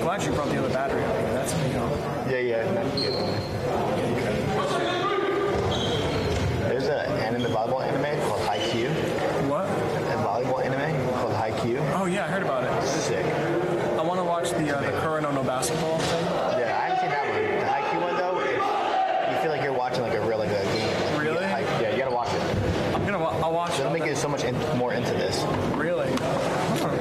glad you brought the other battery up here. That's a big help. Yeah. There's an anime, volleyball anime called Haikyuu. What? A volleyball anime called Haikyuu. Oh yeah, I heard about it. Sick. I want to watch the Kurano no basketball thing. Yeah, I haven't seen that one. The Haikyuu one though, you feel like you're watching like a real like a game. Like, Really? Yeah, you gotta watch it. I'll watch it. It'll make you so much more into this. Really? Huh.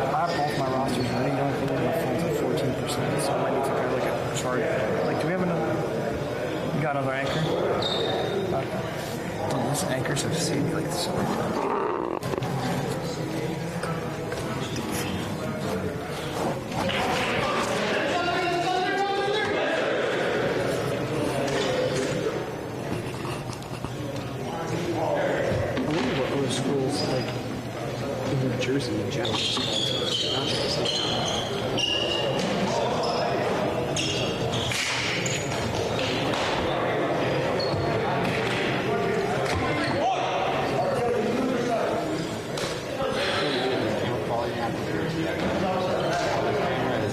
I have both my rosters. I think the only thing is my phone's at 14%, so I might need to kind of look at chart. Like, do we have another? You got another anchor? Okay. Oh, those anchors have saved me like so. Schools like in New Jersey in general. It's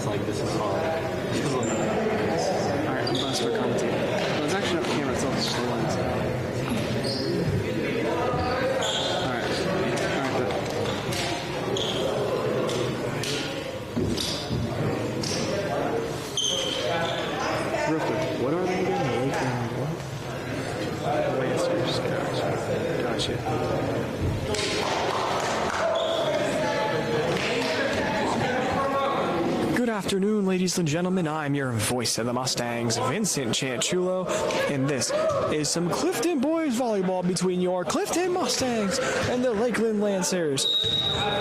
like this is all. Alright, I'm gonna start commentating. Well, it's actually not the camera itself, it's just the lens. Real quick, what are they again? Lakeland what? Lancers. Gotcha. Good afternoon, ladies and gentlemen. I'm your voice of the Mustangs, Vincent Chanchulo, and this is some Clifton boys volleyball between your Clifton Mustangs and the Lakeland Lancers.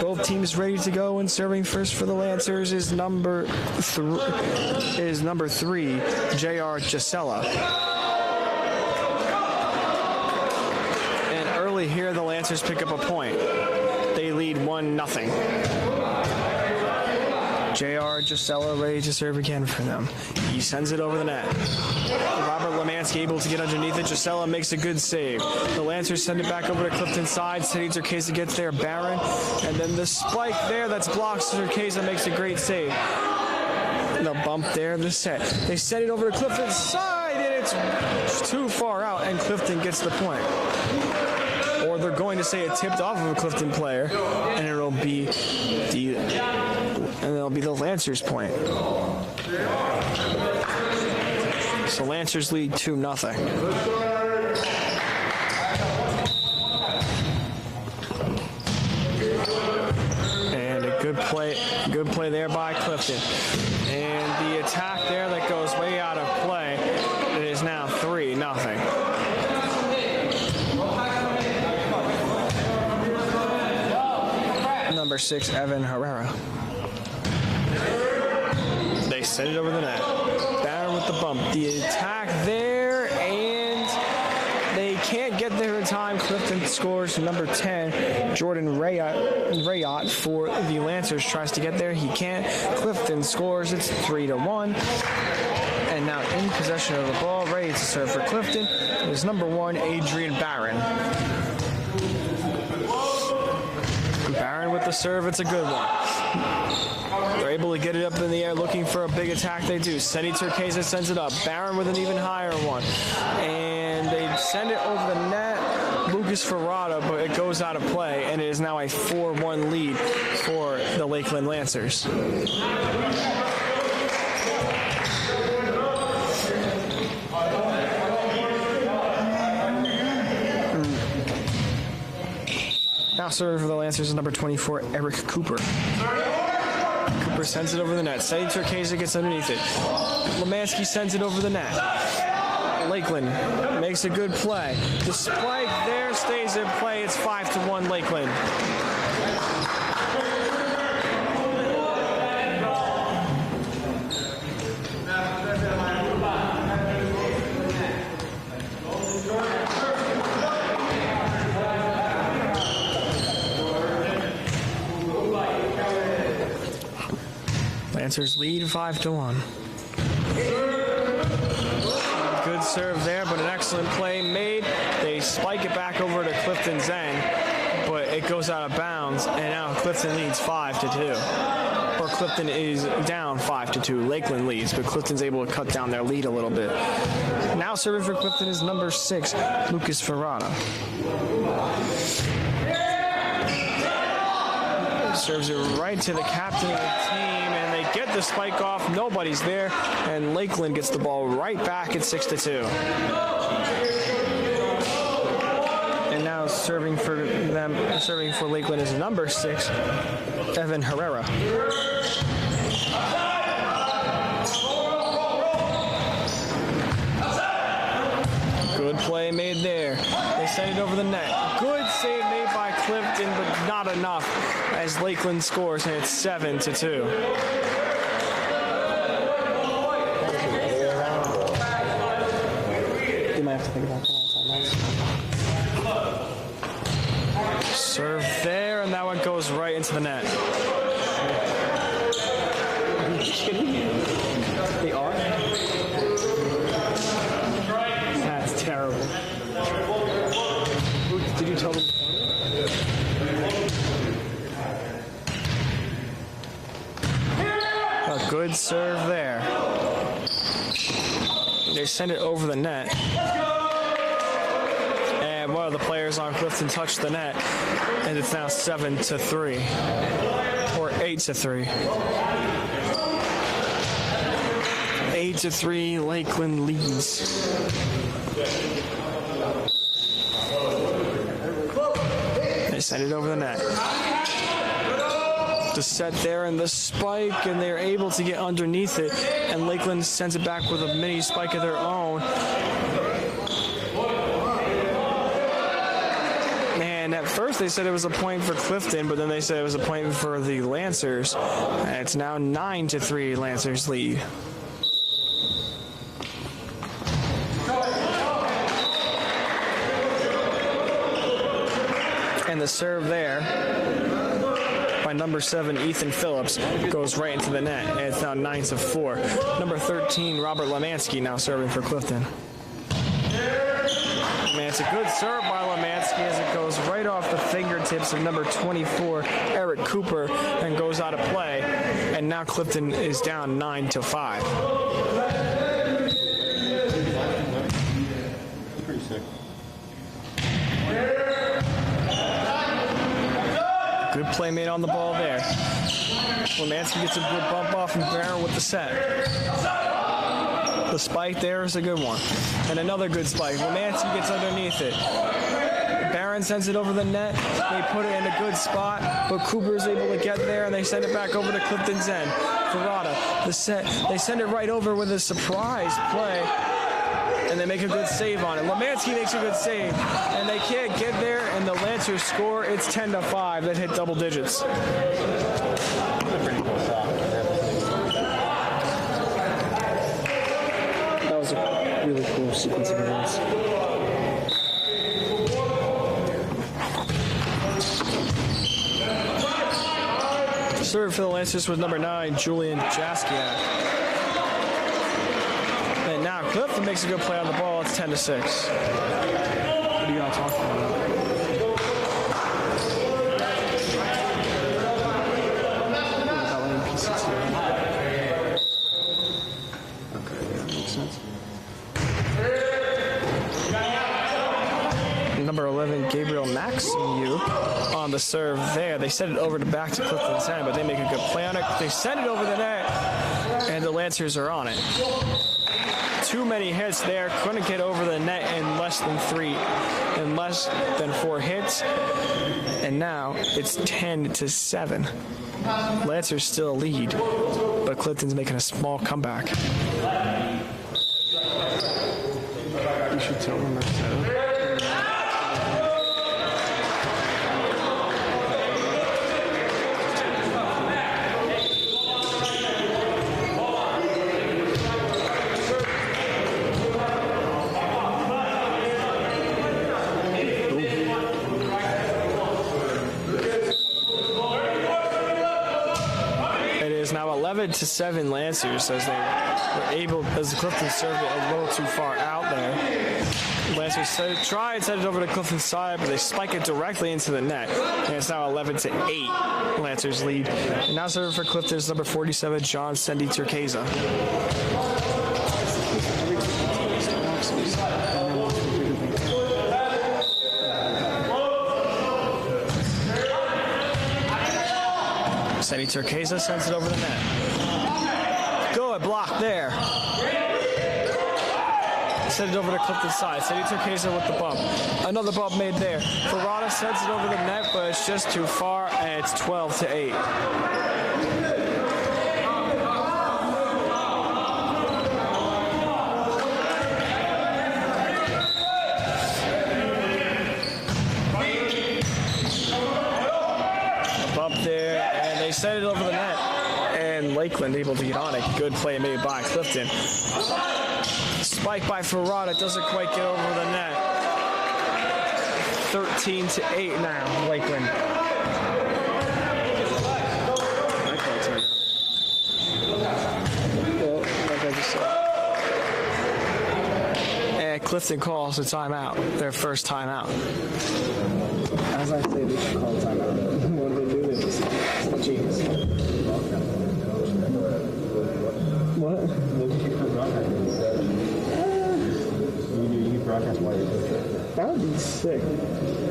Both teams ready to go, and serving first for the Lancers is number 3, J.R. Gisela. And early here, the Lancers pick up a point. They lead 1-0. J.R. Gisela ready to serve again for them. He sends it over the net. Robert Lemansky able to get underneath it. Gisela makes a good save. The Lancers send it back over to Clifton's side. City Turquesa gets there. Barron. And then the spike there that's blocked. Turquesa makes a great save. The bump there, the set. They send it over to Clifton's side, and it's too far out, and Clifton gets the point. Or they're going to say it tipped off of a Clifton player, and it'll be the Lancers' point. So Lancers lead 2-0. And a good play there by Clifton. And the attack there that goes way out of play. It is now 3-0. Number 6, Evan Herrera. They send it over the net. Barron with the bump. The attack there, and they can't get there in time. Clifton scores. Number 10, Jordan Rayot for the Lancers tries to get there. He can't. Clifton scores. It's 3-1. And now in possession of the ball, ready to serve for Clifton is number 1, Adrian Barron. Barron with the serve. It's a good one. They're able to get it up in the air, looking for a big attack. They do. Seti Turquesa sends it up. Barron with an even higher one. And they send it over the net. Lucas Ferrata, but it goes out of play, and it is now a 4-1 lead for the Lakeland Lancers. Now serving for the Lancers is number 24, Eric Cooper. Cooper sends it over the net. Seti Turquesa gets underneath it. Lemansky sends it over the net. Lakeland makes a good play. The spike there stays in play. It's 5-1 Lakeland. Lancers lead 5-1. Good serve there, but an excellent play made. They spike it back over to Clifton's end, but it goes out of bounds, and now Clifton leads 5-2. Or Clifton is down 5-2. Lakeland leads, but Clifton's able to cut down their lead a little bit. Now serving for Clifton is number 6, Lucas Ferrata. Serves it right to the captain of the team, and they get the spike off. Nobody's there, and Lakeland gets the ball right back at 6-2. And now serving for Lakeland is number 6, Evan Herrera. Good play made there. They send it over the net. Good save made by Clifton, but not enough as Lakeland scores, and it's 7-2. You might have to think about that. Serve there, and that one goes right into the net. They are? That's terrible. Did you tell them? A good serve there. They send it over the net. And one of the players on Clifton touched the net. And it's now 7-3. Or 8-3. 8-3, Lakeland leads. They send it over the net. The set there and the spike, and they're able to get underneath it, and Lakeland sends it back with a mini spike of their own. And at first they said it was a point for Clifton, but then they said it was a point for the Lancers. And it's now 9-3, Lancers lead. And the serve there by number 7, Ethan Phillips, goes right into the net, and it's now 9-4. Number 13, Robert Lemansky, now serving for Clifton. Man, it's a good serve by Lemansky as it goes right off the fingertips of number 24, Eric Cooper, and goes out of play. And now Clifton is down 9-5. Pretty sick. Good play made on the ball there. Lemansky gets a good bump off from Barron with the set. The spike there is a good one. And another good spike. Lemansky gets underneath it. Barron sends it over the net. They put it in a good spot, but Cooper is able to get there, and they send it back over to Clifton's end. Ferrata, the set. They send it right over with a surprise play, and they make a good save on it. Lemansky makes a good save, and they can't get there, and the Lancers score. It's 10-5. That hit double digits. That was a really cool sequence of events. Serve for the Lancers was number 9, Julian Jaskiak. And now Clifton makes a good play on the ball. It's 10-6. What are you all talking about? Okay, yeah, makes sense. Number 11, Gabriel Maximu on the serve there. They send it over back to Clifton's end, but they make a good play on it. They send it over the net, and the Lancers are on it. Too many hits there. Couldn't get over the net in less than 4 hits. And now it's 10-7. Lancers still lead, but Clifton's making a small comeback. You should tell them that. 11-7 Lancers as they were able, as Clifton served it a little too far out there. Lancers try and set it over to Clifton's side, but they spike it directly into the net. And it's now 11-8. Lancers lead. And now serving for Clifton is number 47, John Sendi Turquesa. Sendi Turquesa sends it over the net. Good block there. Send it over to Clifton's side. Sendi Turquesa with the bump. Another bump made there. Ferrata sends it over the net, but it's just too far, and it's 12-8. Bump there, and they send it over the net. And Lakeland able to get on it. Good play made by Clifton. Spike by Ferrata, doesn't quite get over the net. 13-8 now, Lakeland. And Clifton calls a timeout, their first timeout. As I say, they should call timeout. What do they do? They just jeez. What? You broadcast while you're there. That would be sick. I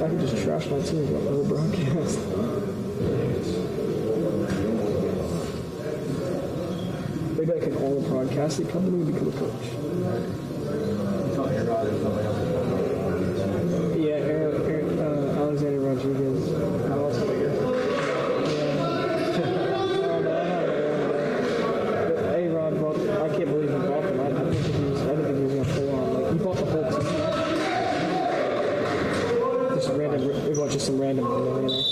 could just trash my team with a whole broadcast. Maybe I can own a broadcasting company and become a coach. Yeah, Alexander Rodriguez. Hey, Rod, I can't believe he bought them. I didn't think he was going to pull on. Like, he bought the whole team. Just random, we bought just some random millionaire.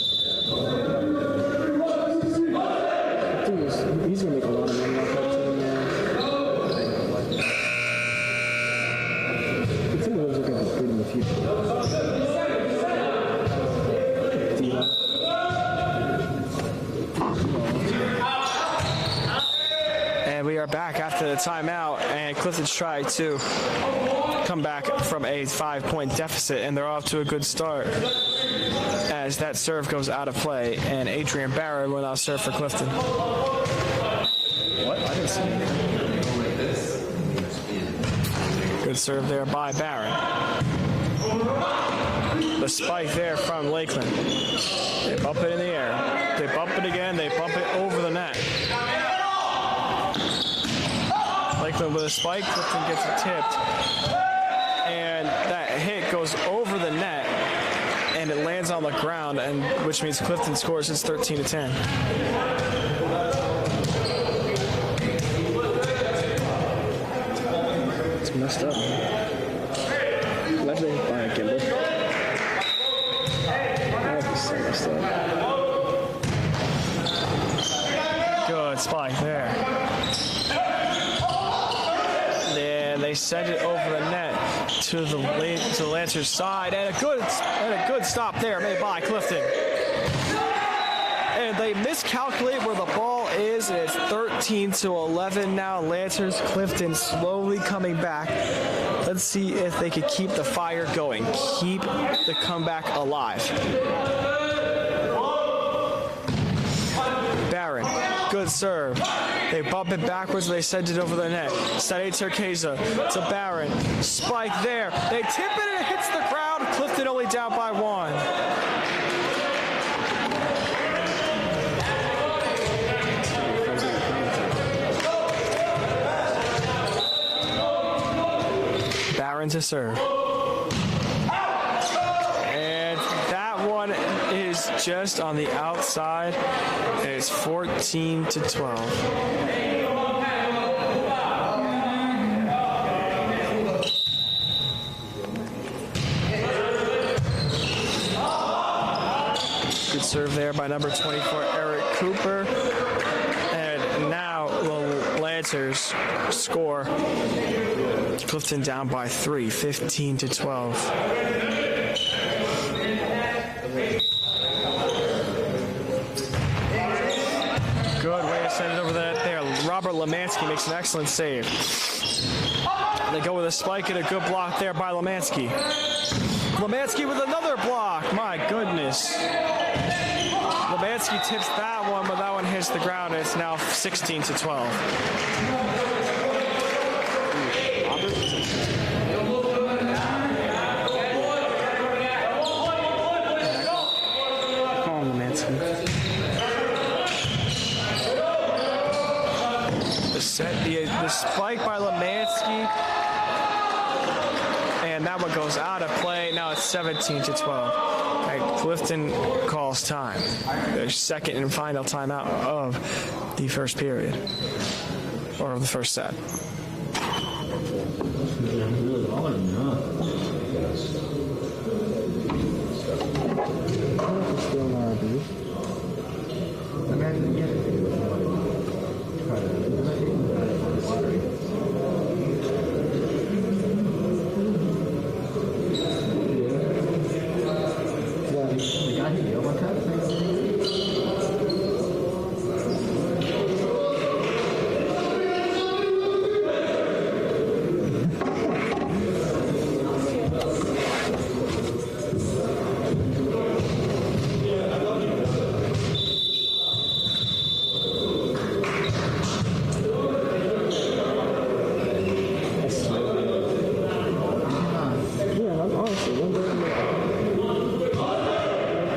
Dude, he's going to make a lot of money off that team, man. The team looks like it's good in the future. And we are back after the timeout, and Clifton's tried to come back from a 5-point deficit, and they're off to a good start as that serve goes out of play, and Adrian Barron will now serve for Clifton. What? I didn't see anything. Good serve there by Barron. The spike there from Lakeland. They bump it in the air. They bump it again. They bump it over the net. Lakeland with a spike. Clifton gets it tipped. And that hit goes over the net. And it lands on the ground, and which means Clifton scores. It's 13-10. It's messed up, man. Imagine they buy a gimbal. That would be so messed up. Good spike there. And they send it over the net to the Lancers side, and a good stop there made by Clifton. And they miscalculate where the ball is, and it's 13-11 now. Lancers, Clifton slowly coming back. Let's see if they could keep the fire going, keep the comeback alive. Barron, good serve. They bump it backwards, they send it over the net. Sendi Turquesa to Barron. Spike there. They tip it and it hits the ground. Clifton only down by 1. Barron to serve. And that one is just on the outside. And it's 14-12. Good serve there by number 24, Eric Cooper. And now the Lancers score. Clifton down by 3, 15-12. Good way to send it over the net there. Lemansky makes an excellent save. They go with a spike and a good block there by Lemansky. Lemansky with another block. My goodness. Lemansky tips that one, but that one hits the ground, and it's now 16-12. Come on, Lemansky. The spike by Lemansky, and that one goes out of play. Now it's 17-12. All right, Clifton calls time. Their second and final timeout of the first period, or of the first set.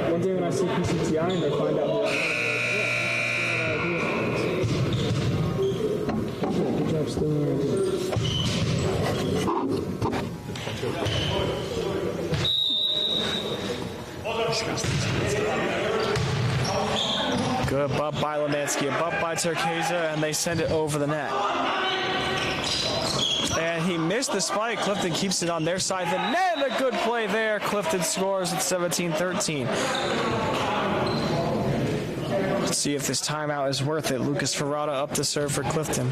One day when I see PCTI and they find out good job stealing our ideas. Good bump by Lemansky, a bump by Turkeza, and they send it over the net. And he missed the spike. Clifton keeps it on their side. The net, a good play there. Clifton scores at 17-13. Let's see if this timeout is worth it. Lucas Ferrata up to serve for Clifton.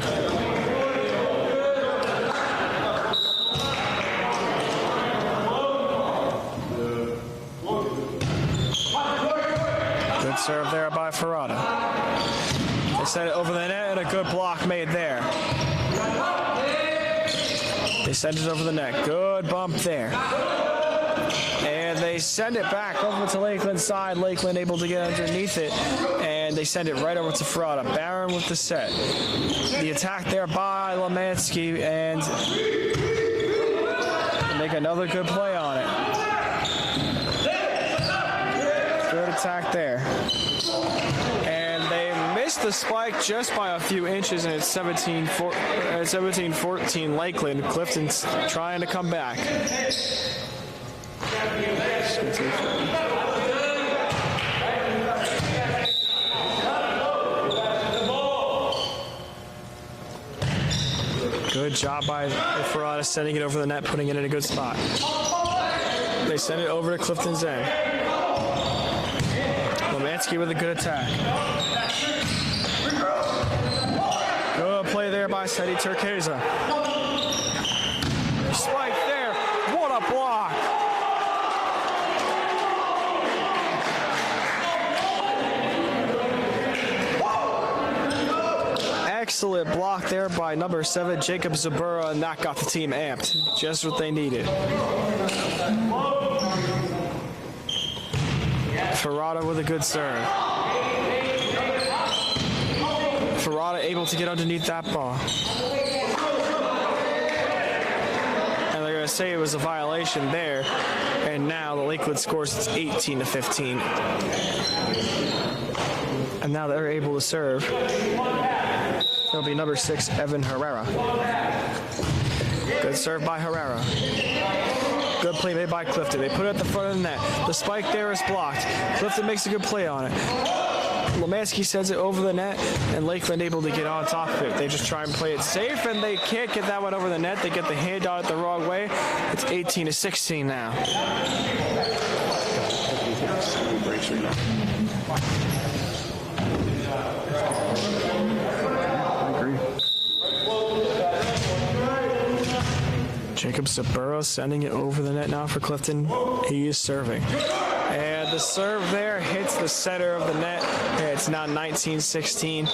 Good serve there by Ferrata. They send it over the net, and a good block made there. They send it over the net. Good bump there. And they send it back over to Lakeland's side. Lakeland able to get underneath it. And they send it right over to Ferrata. Barron with the set. The attack there by Lemansky. And make another good play on it. Good attack there. And they missed the spike just by a few inches, and it's 17-14 Lakeland. Clifton's trying to come back. Good job by Ferrata sending it over the net, putting it in a good spot. They send it over to Clifton's end. Lemansky with a good attack. Good play there by Seti Turkeza. Spike there. What a block. Excellent block there by number 7, Jacob Zabura, and that got the team amped. Just what they needed. Ferrata with a good serve. Ferrata able to get underneath that ball. And they're going to say it was a violation there. And now the Lakewood scores, it's 18-15. And now they're able to serve. It'll be number 6, Evan Herrera. Good serve by Herrera. Good play made by Clifton. They put it at the front of the net. The spike there is blocked. Clifton makes a good play on it. Lemansky sends it over the net, and Lakeland able to get on top of it. They just try and play it safe, and they can't get that one over the net. They get the hand on it the wrong way. It's 18-16 now. Jacob Saburo sending it over the net now for Clifton. He is serving. And The serve there hits the center of the net. It's now 19-16,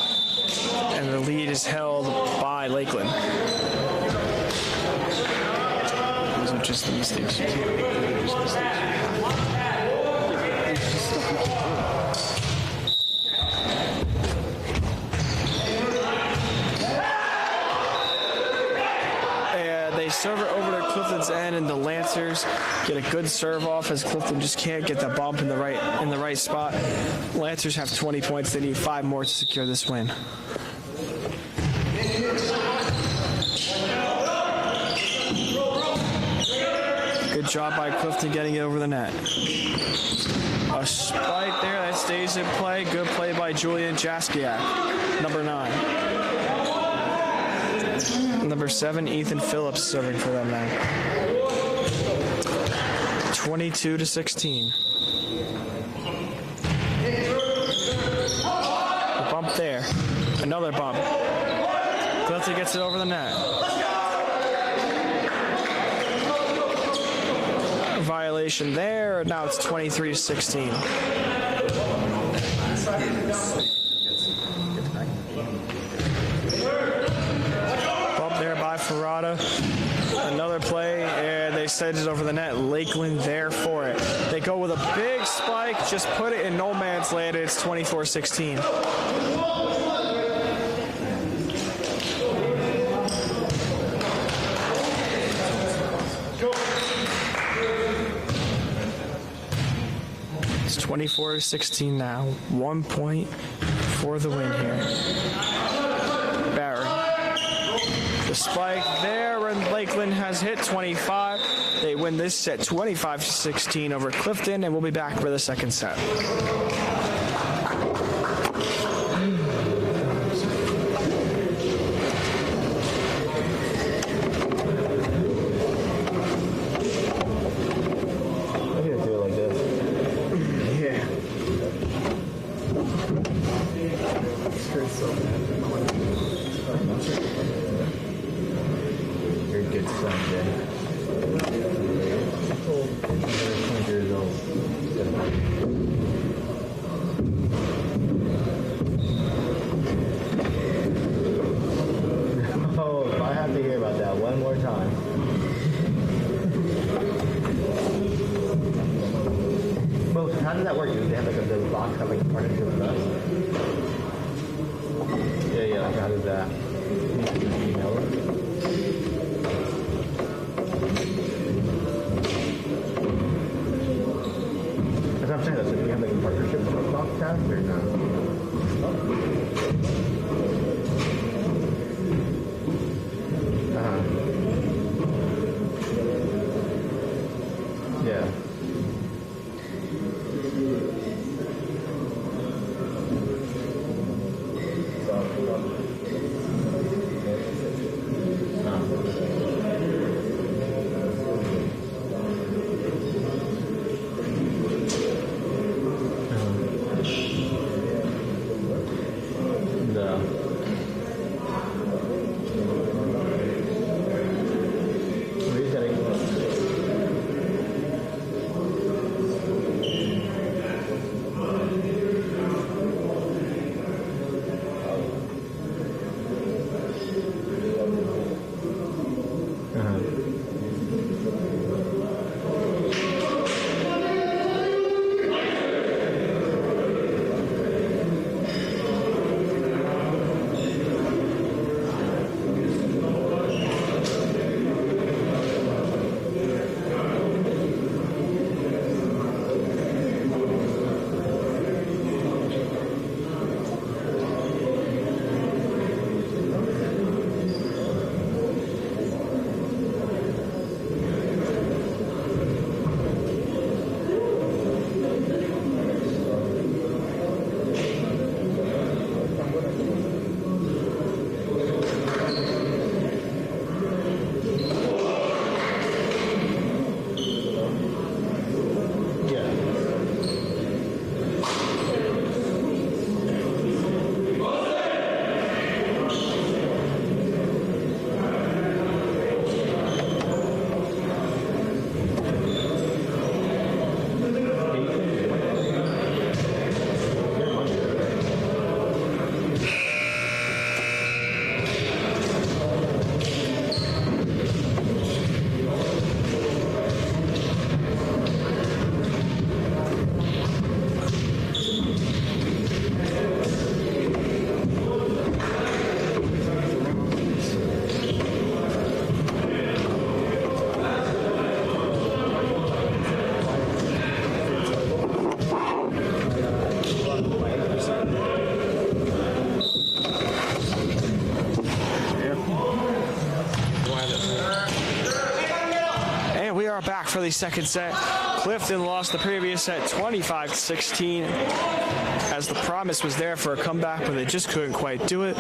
and the lead is held by Lakeland. Those are just the mistakes. They serve it over to Clifton's end, and the Lancers get a good serve off as Clifton just can't get the bump in the right spot. Lancers have 20 points. They need 5 more to secure this win. Good job by Clifton getting it over the net. A spike there that stays in play. Good play by Julian Jaskiak, number 9. Number 7, Ethan Phillips serving for them now. 22-16. A bump there. Another bump. Clifton gets it over the net. Violation there. Now it's 23-16. There by Ferrata. Another play, and they send it over the net. Lakeland there for it. They go with a big spike, just put it in no man's land. It's 24-16. It's 24-16 now. 1 point for the win here. Barry. The spike there, and Lakeland has hit 25. They win this set 25-16 over Clifton, and we'll be back for the second set. How does that work? Do they have like a little box that like a partnership with us? Yeah, like how does that? Email it? That's what I'm saying. So do we have like a partnership with a box cast or not? Yeah. for the second set. Clifton lost the previous set 25-16, as the promise was there for a comeback, but they just couldn't quite do it.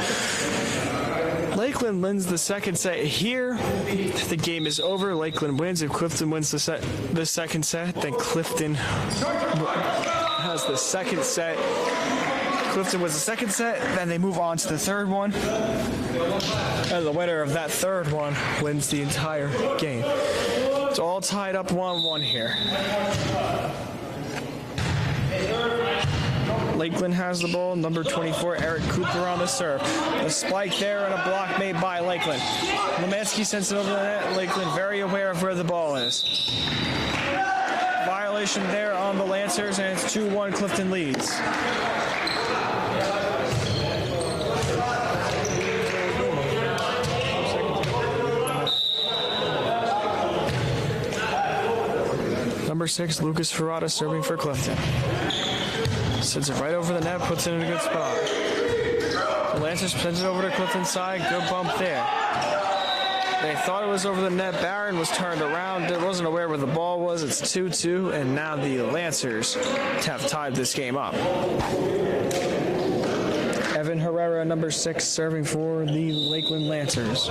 Lakeland wins the second set here. The game is over. Lakeland wins. If Clifton wins the second set, then Clifton has the second set. Clifton wins the second set, then they move on to the third one. And the winner of that third one wins the entire game. It's all tied up 1-1 here. Lakeland has the ball. Number 24, Eric Cooper on the serve. A spike there and a block made by Lakeland. Lemansky sends it over the net. Lakeland very aware of where the ball is. Violation there on the Lancers, and it's 2-1. Clifton leads. Number 6, Lucas Ferrata serving for Clifton. Sends it right over the net, puts it in a good spot. The Lancers sends it over to Clifton's side. Good bump there. They thought it was over the net. Barron was turned around. Wasn't aware where the ball was. It's 2-2, and now the Lancers have tied this game up. Evan Herrera, number 6, serving for the Lakeland Lancers.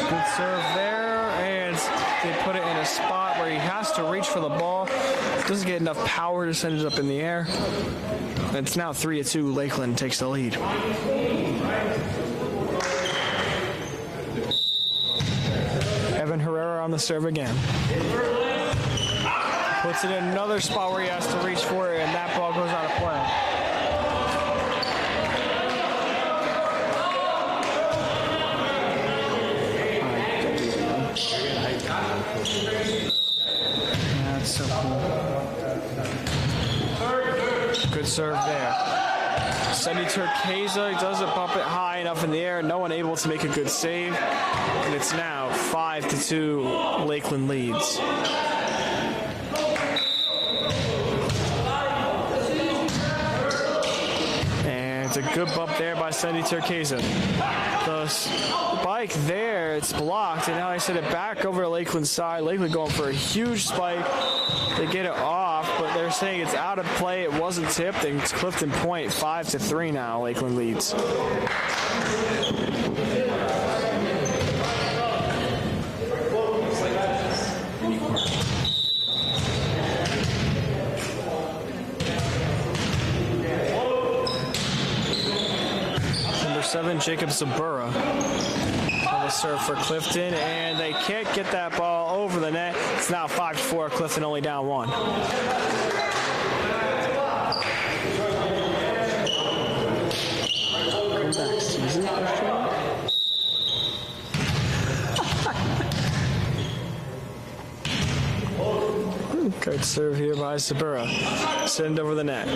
Good serve there, and they put it in a spot where he has to reach for the ball. Doesn't get enough power to send it up in the air. It's now 3-2. Lakeland takes the lead. Evan Herrera on the serve again. Puts it in another spot where he has to reach for it, and that ball goes out of play. That's so cool. Good serve there. Semi Turquesa doesn't bump it high enough in the air. No one able to make a good save. And it's now 5-2. Lakeland leads. And it's a good bump there by Semi Turquesa. The spike there, it's blocked, and now I send it back over to Lakeland's side. Lakeland going for a huge spike. They get it off, but they're saying it's out of play. It wasn't tipped, and it's Clifton point. 5-3 now. Lakeland leads. Number 7, Jacob Zabura on the serve for Clifton, and they can't get that ball over the net. It's now 5-4. Clifton only down 1. Good serve here by Sabura. Send over the net.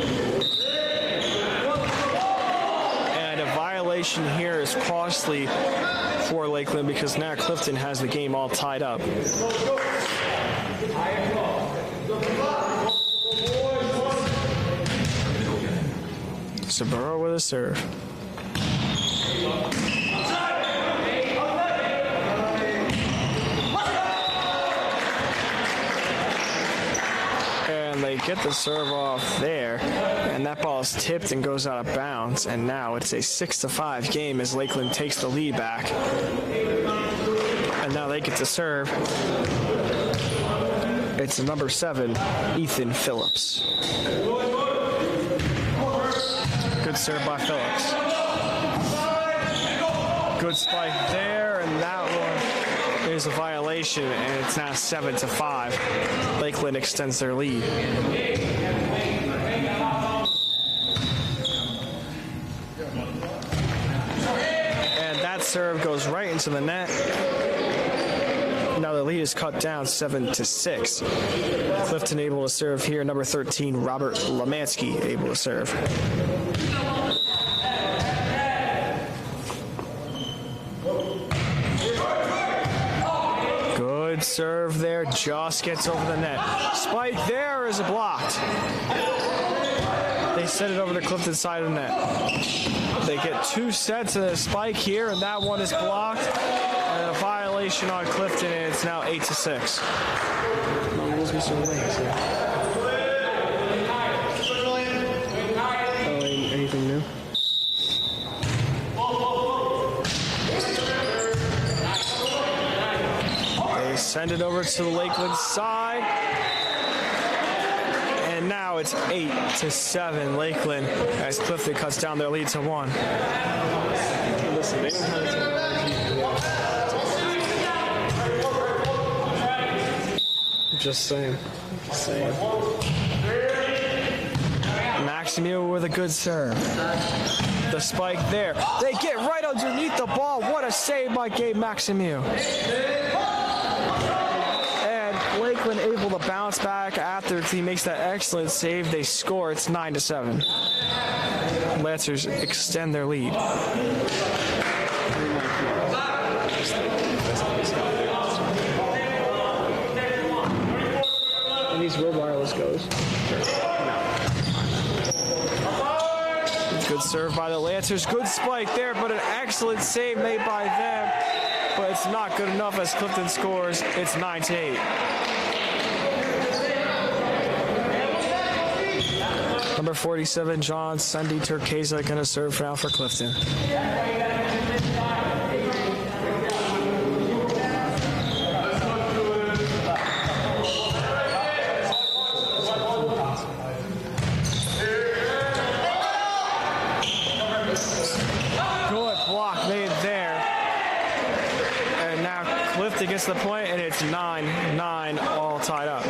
And a violation here is costly for Lakeland because now Clifton has the game all tied up. Sabura with a serve. And they get the serve off there, and that ball is tipped and goes out of bounds, and now it's a 6-5 game as Lakeland takes the lead back. And now they get to serve. It's number 7, Ethan Phillips. Good serve by Phillips. Good spike there, and that one is a violation, and it's now 7-5. Lakeland extends their lead. And that serve goes right into the net. Now the lead is cut down 7-6. Clifton able to serve here. Number 13, Robert Lemansky able to serve. Good serve there. Just gets over the net. Spike there is blocked. They send it over to Clifton's side of the net. They get 2 sets of the spike here, and that one is blocked. And a violation violation on Clifton, and it's now 8-6. Rules be so late. So. Anything new? They send it over to the Lakeland side. And now it's 8-7 Lakeland as Clifton cuts down their lead to 1. Listen, they don't have the technology. Just saying. Maximil with a good serve. The spike there. They get right underneath the ball. What a save by Gabe Maximil. And Lakeland able to bounce back after he makes that excellent save. They score. It's 9-7. Lancers extend their lead. And these where wireless goes. Good serve by the Lancers. Good spike there, but an excellent save made by them. But it's not good enough as Clifton scores. It's 9-8. Number 47, John Sunday Turquesa, going to serve now for Clifton. Clifton gets the point, and it's 9-9, all tied up. I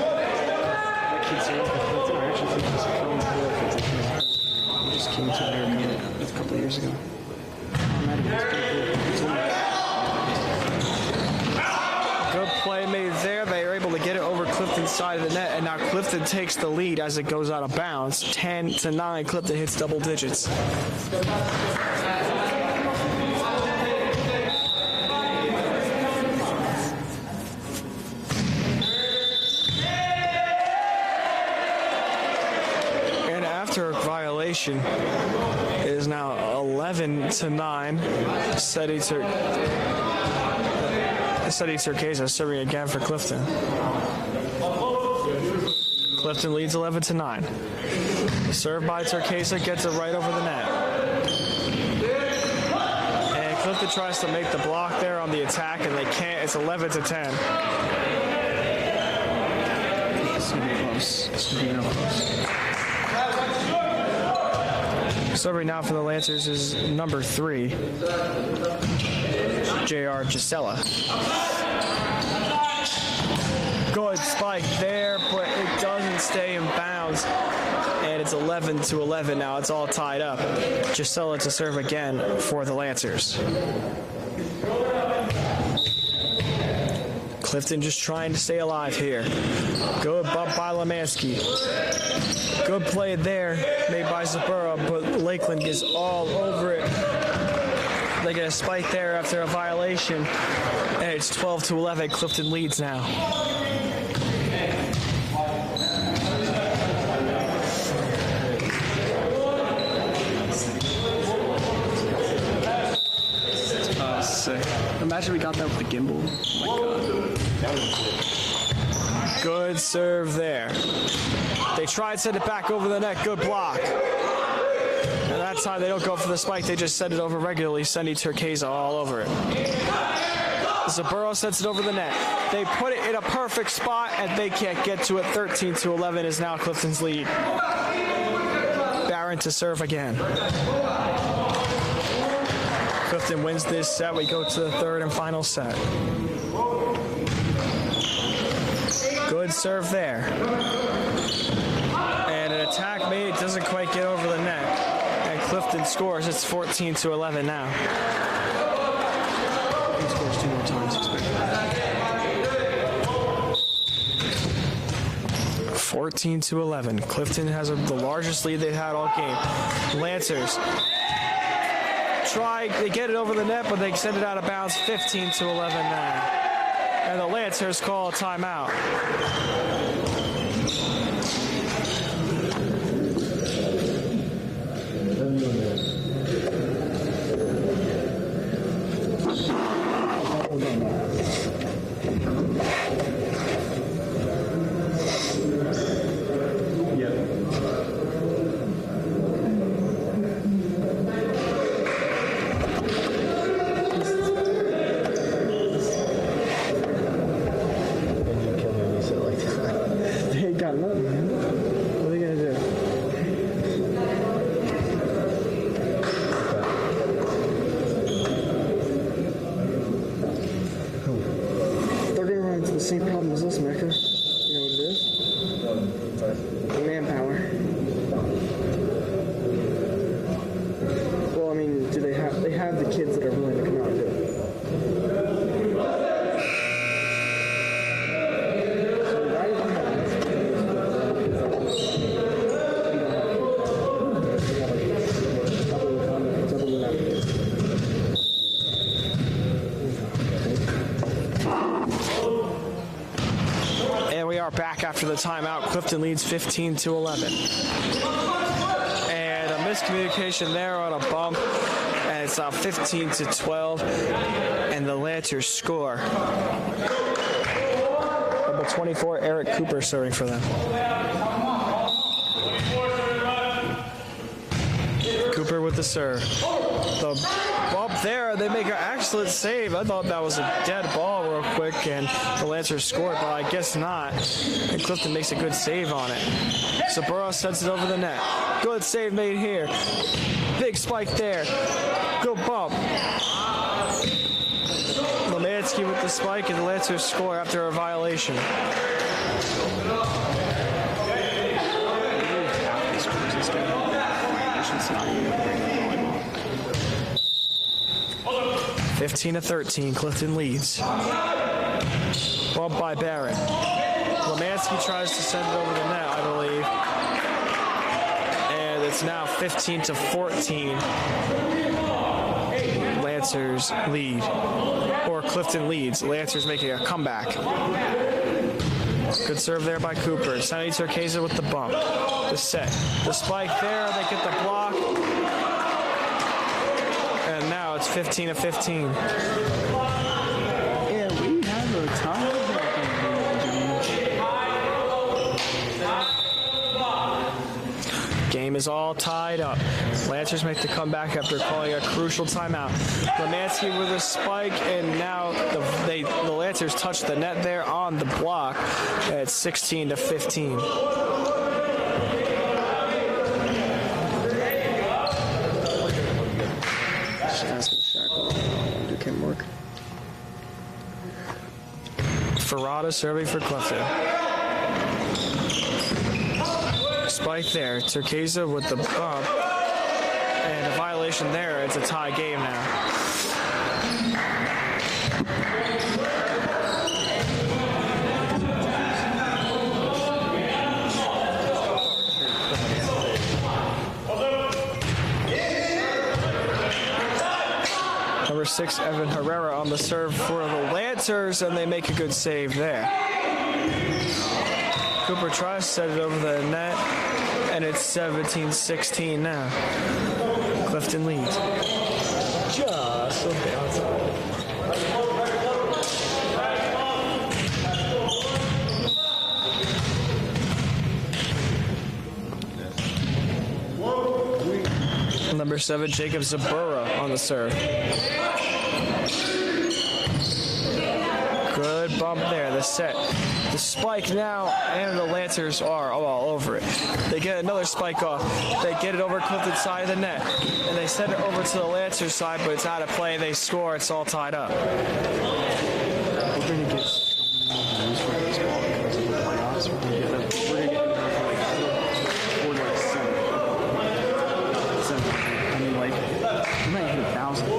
actually think this just came to America a couple of years ago. Good play made there. They are able to get it over Clifton's side of the net, and now Clifton takes the lead as it goes out of bounds. 10-9, Clifton hits double digits. Violation. It is now 11-9. Seti Turquesa serving again for Clifton. Clifton leads 11-9. The serve by Turquesa gets it right over the net. And Clifton tries to make the block there on the attack, and they can't. It's 11-10. It's going to be close. It's going to be real close. Serving now for the Lancers is number 3, J.R. Gisela. Good spike there, but it doesn't stay in bounds. And it's 11-11 now. It's all tied up. Gisela to serve again for the Lancers. Clifton just trying to stay alive here. Good bump by Lemansky. Good play there made by Zabura, but Lakeland gets all over it. They get a spike there after a violation, and it's 12-11. Clifton leads now. Sick. Imagine we got that with the gimbal. Oh my god. Good serve there. They try and send it back over the net. Good block. And that time they don't go for the spike. They just send it over regularly, sending Turquesa all over it. Zaburo sends it over the net. They put it in a perfect spot, and they can't get to it. 13-11 is now Clifton's lead. Barron to serve again. Clifton wins this set. We go to the third and final set. Good serve there. And an attack made. Doesn't quite get over the net. And Clifton scores. It's 14-11 now. He scores 2 more times. 14-11. Clifton has the largest lead they've had all game. Lancers they get it over the net, but they send it out of bounds. 15-11 now. And the Lancers call a timeout. same problem as us, Mecca. You know what it is? Manpower. Well, I mean, do they have the kids that are willing to come out and do it? So why do you have this? And we are back after the timeout. Clifton leads 15-11. And a miscommunication there on a bump. And it's now 15-12. And the Lancers score. Number 24, Eric Cooper serving for them. Cooper with the serve. The bump there, they make an excellent save. I thought that was a dead ball real quick, and the Lancers scored, but I guess not. And Clifton makes a good save on it. Saburo sends it over the net. Good save made here. Big spike there. Good bump. Lemansky with the spike, and the Lancers score after a violation. 15-13, Clifton leads. Bump by Barrett. Lemansky tries to send it over the net, I believe. And it's now 15-14. Lancers lead. Or Clifton leads. Lancers making a comeback. Good serve there by Cooper. Sonny Turquesa with the bump. The set. The spike there. They get the block. And now it's 15-15. Yeah, we have a tie. Game is all tied up. Lancers make the comeback after calling a crucial timeout. Lemansky with a spike, and now the Lancers touch the net there on the block. It's 16-15. Ferrata serving for Clifton. Spike there. Turquesa with the bump. And a violation there. It's a tie game now. Number 6, Evan Herrera on the serve for the Lancers, and they make a good save there. Cooper tries to set it over the net, and it's 17-16 now. Clifton leads. Just on the outside. Number 7, Jacob Zabura on the serve. Good bump there, the set. The spike now, and the Lancers are all over it. They get another spike off. They get it over Clifton's side of the net. And they send it over to the Lancers side, but it's out of play. They score. It's all tied up. We're going to get news for baseball because of the playoffs. We're going to get seven. I mean, like, we might hit 1,000.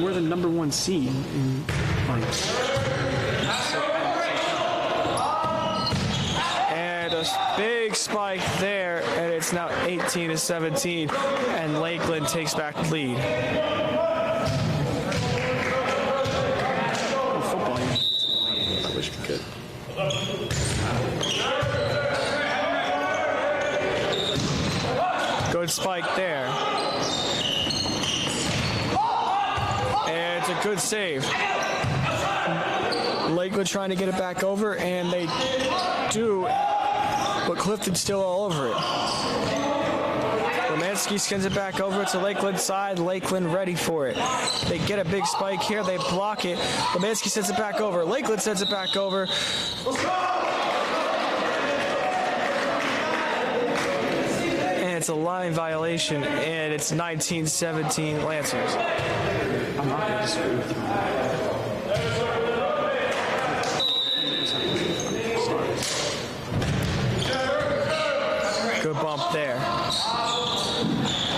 We're the number one seed in And a big spike there, and it's now 18-17, and Lakeland takes back the lead. football. I wish we could. Good spike there. And it's a good save. Lakeland trying to get it back over, and they do, but Clifton's still all over it. Romanski sends it back over to Lakeland side. Lakeland ready for it. They get a big spike here. They block it. Romanski sends it back over. Lakeland sends it back over. And it's a line violation, and it's 19-17 Lancers. I'm not going to disagree with you. Good bump there.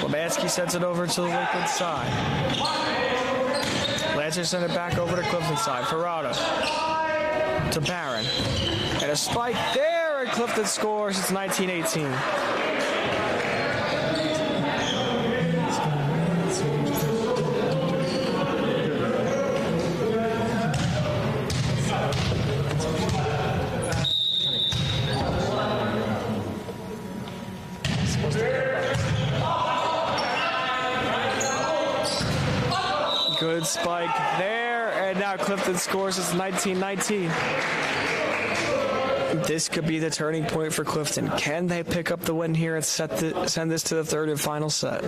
Lemansky sends it over to the Lakeland side. Lancers send it back over to Clifton side. Ferrata to Barron. And a spike there, and Clifton scores. It's 19-18. Good spike there, and now Clifton scores. It's 19-19. This could be the turning point for Clifton. Can they pick up the win here and send this to the third and final set?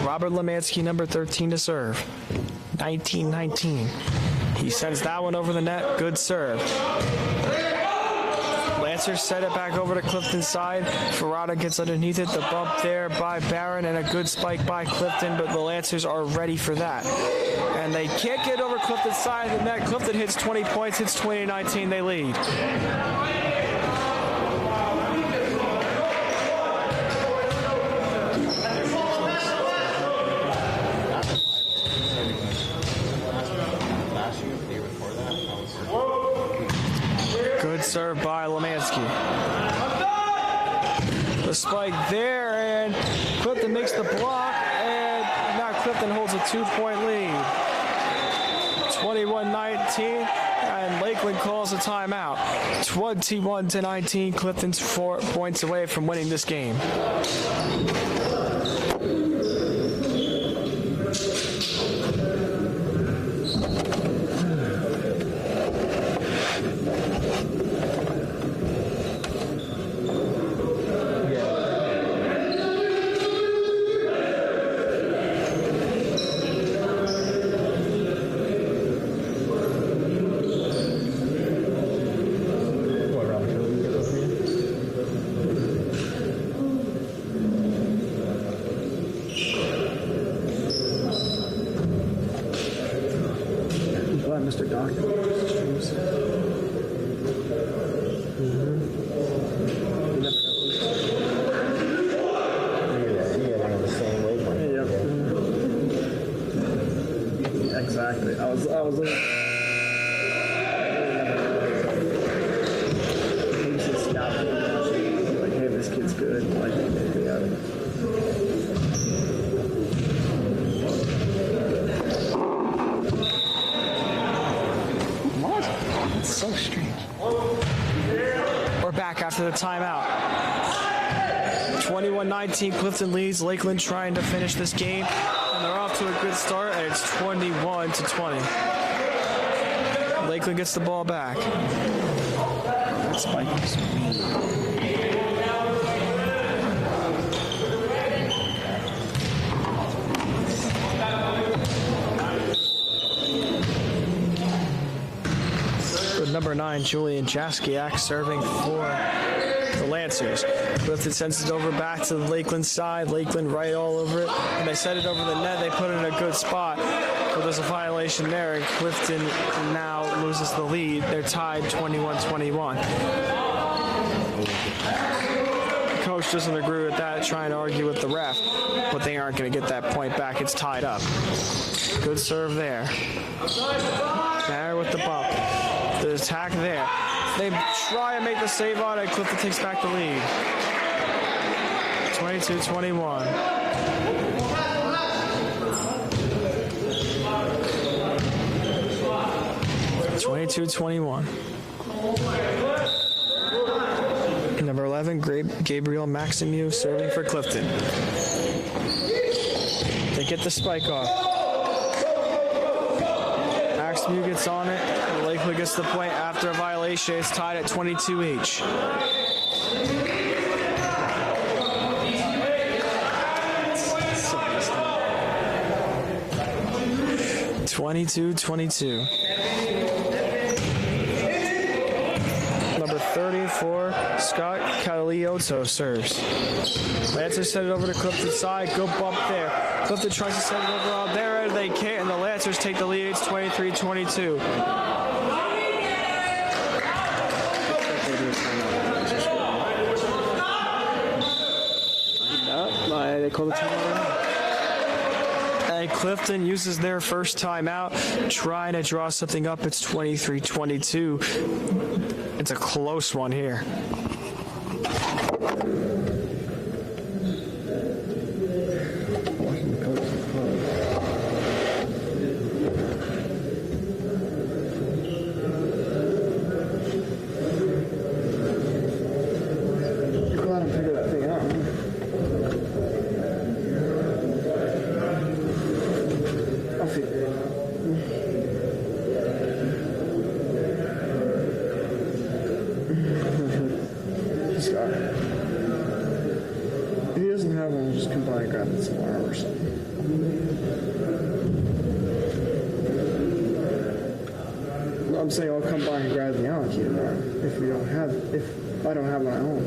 Robert Lemansky, number 13 to serve. 19-19. He sends that one over the net. Good serve. Lancers set it back over to Clifton's side. Ferrata gets underneath it. The bump there by Barron and a good spike by Clifton, but the Lancers are ready for that. And they can't get over Clifton's side of the net. Clifton hits 20 points. It's 20-19. They lead. Good serve by Lemansky. The spike there, and Clifton makes the block, and now Clifton holds a 2-point lead. 21-19, and Lakeland calls a timeout. 21-19, Clifton's 4 points away from winning this game. Mr. Doctor. Exactly. I was looking. Maybe some scout. Like, hey, this kid's good. Like, yeah. So strange. We're back after the timeout. 21-19, Clifton leads. Lakeland trying to finish this game, and they're off to a good start, and it's 21-20. Lakeland gets the ball back. That spike is number 9, Julian Jaskiak, serving for the Lancers. Clifton sends it over back to the Lakeland side. Lakeland right all over it. And they set it over the net. They put it in a good spot. But there's a violation there, and Clifton now loses the lead. They're tied 21-21. The coach doesn't agree with that, trying to argue with the ref. But they aren't going to get that point back. It's tied up. Good serve there. There with the bump. The attack there. They try and make the save on it. Clifton takes back the lead. 22-21. Number 11, Gabriel Maximiu, serving for Clifton. They get the spike off. Maximiu gets on it. Lakeland gets the point after a violation. It's tied at 22 each. 22-22. Number 30 for Scott Catalioto serves. Lancers send it over to Clifton side. Good bump there. Clifton tries to send it over on their end. They can't, and the Lancers take the lead. It's 23-22. They call the timeout. And Clifton uses their first timeout, trying to draw something up. It's 23-22. It's a close one here. If he doesn't have one, just come by and grab it tomorrow or something. No, I'm saying I'll come by and grab the allocator tomorrow if I don't have my own.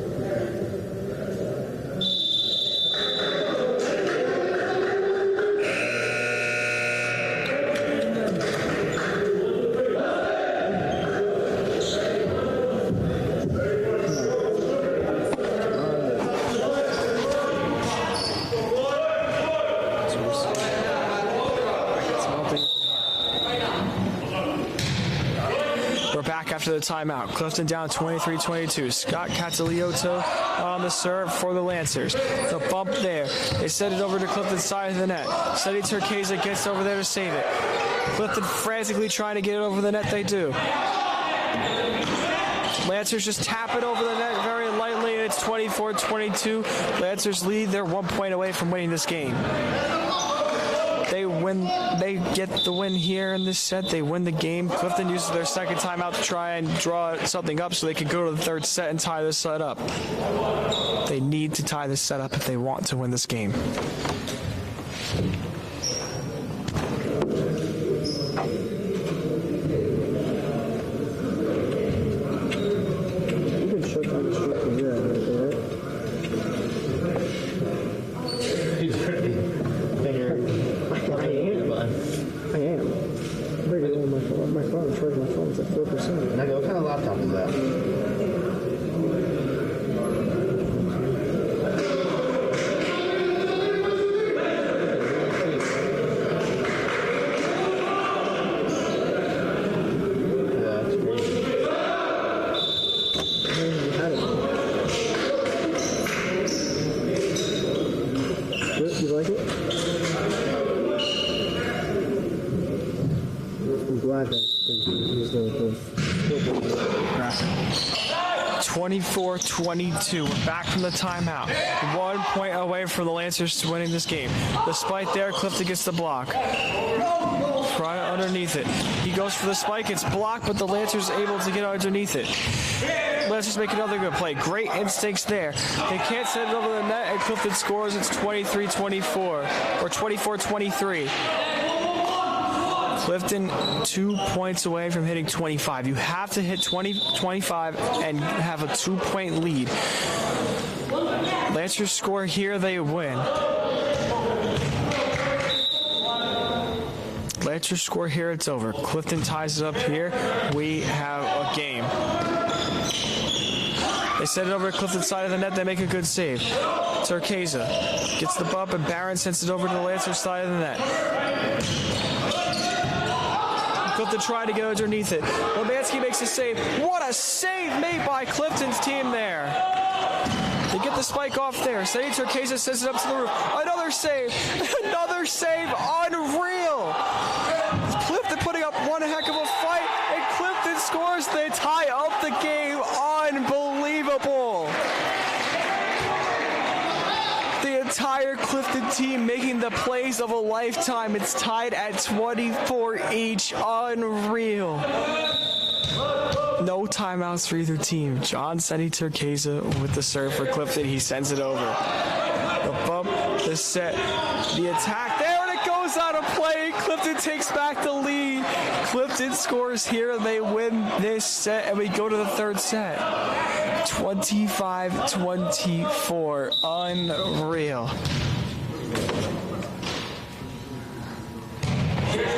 After the timeout, Clifton down 23-22. Scott Catalioto on the serve for the Lancers. The bump there. They send it over to Clifton's side of the net. Seti Turquesa gets over there to save it. Clifton frantically trying to get it over the net. They do. Lancers just tap it over the net very lightly, and it's 24-22. Lancers lead. They're 1 point away from winning this game. They win. They get the win here in this set. They win the game. Clifton uses their second timeout to try and draw something up so they can go to the third set and tie this set up. They need to tie this set up if they want to win this game. You can shut down the street from here, right? He's pretty. I am. I'm ready to my phone. My phone, charge my phone. It's like 4%. Now, what kind of laptop is that? You like it? I'm glad that he's the 24-22. We're back from the timeout. 1 point away from the Lancers to winning this game. The spike there, Clifton gets the block. Right underneath it. He goes for the spike. It's blocked, but the Lancers able to get underneath it. Lancers make another good play. Great instincts there. They can't send it over the net, and Clifton scores. It's 23-24, or 24-23. Clifton 2 points away from hitting 25. You have to hit 25 and have a 2-point lead. Lancers score here, they win. Lancers score here, it's over. Clifton ties it up here. We have a game. They send it over to Clifton's side of the net. They make a good save. Turquesa gets the bump, and Barron sends it over to the Lancers side of the net. Clifton trying to get underneath it. Lemansky makes a save. What a save made by Clifton's team there. They get the spike off there. Seti Turquesa sends it up to the roof. Another save. Another save. Unreal. Clifton putting up one heck of a fight, and Clifton scores. They tie up the game. Unbelievable. The entire Clifton team making the plays of a lifetime. It's tied at 24 each. Unreal. No timeouts for either team. John Seti Turquesa with the serve for Clifton. He sends it over. The bump, the set, the attack. There it goes goes out of play. Clifton takes back the lead. Clifton scores here. They win this set, and we go to the third set. 25-24. Unreal.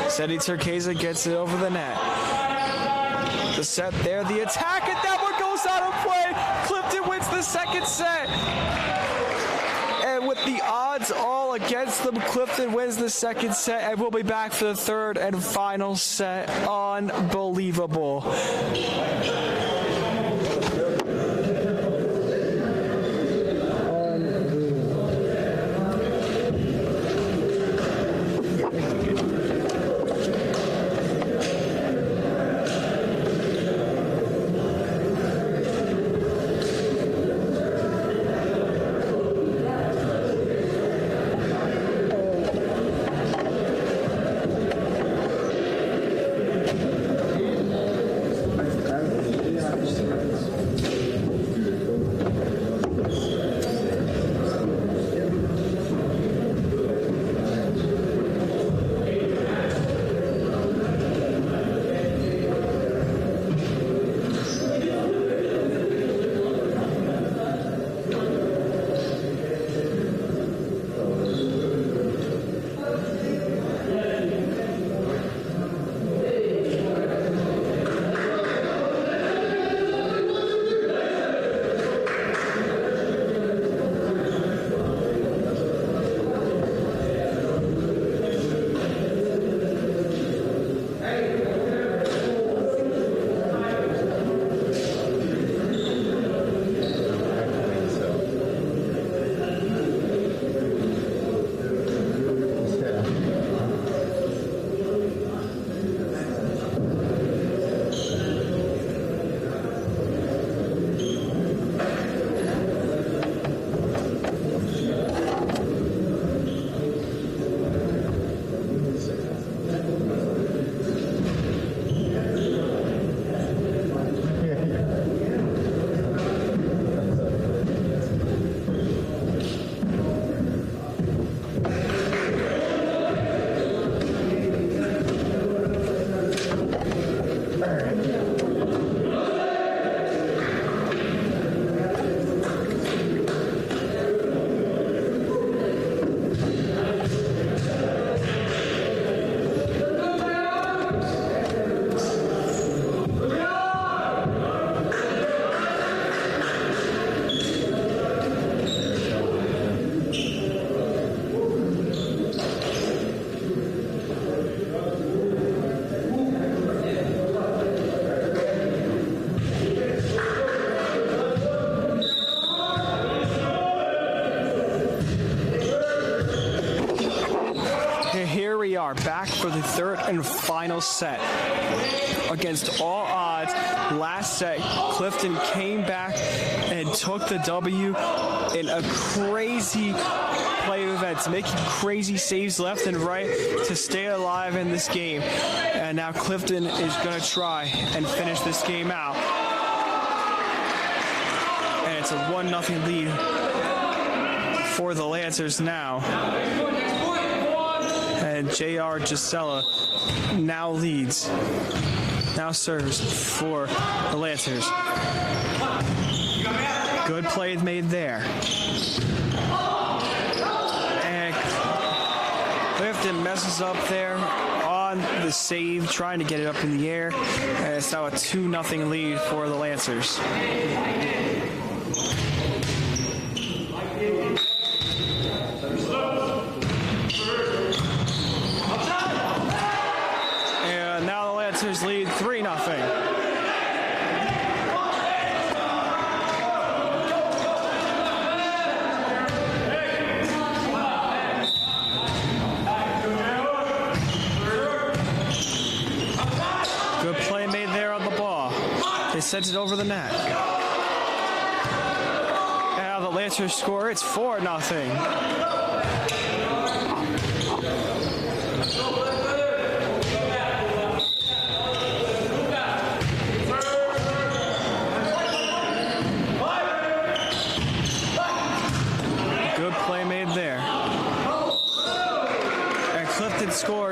Seti Turkeza gets it over the net. The set there, the attack, and that one goes out of play. Clifton wins the second set. And with the odds all against them, Clifton wins the second set, and we'll be back for the third and final set. Unbelievable. Are back for the third and final set. Against all odds, last set, Clifton came back and took the W in a crazy play of events, making crazy saves left and right to stay alive in this game. And now Clifton is going to try and finish this game out. And it's a 1-0 lead for the Lancers now. And J.R. Gisela now leads, now serves for the Lancers. Good play made there. And Clifton messes up there on the save, trying to get it up in the air. And it's now a 2-0 lead for the Lancers. Lead 3-0. Good play made there on the ball. They sent it over the net. And now the Lancers score. It's 4-0.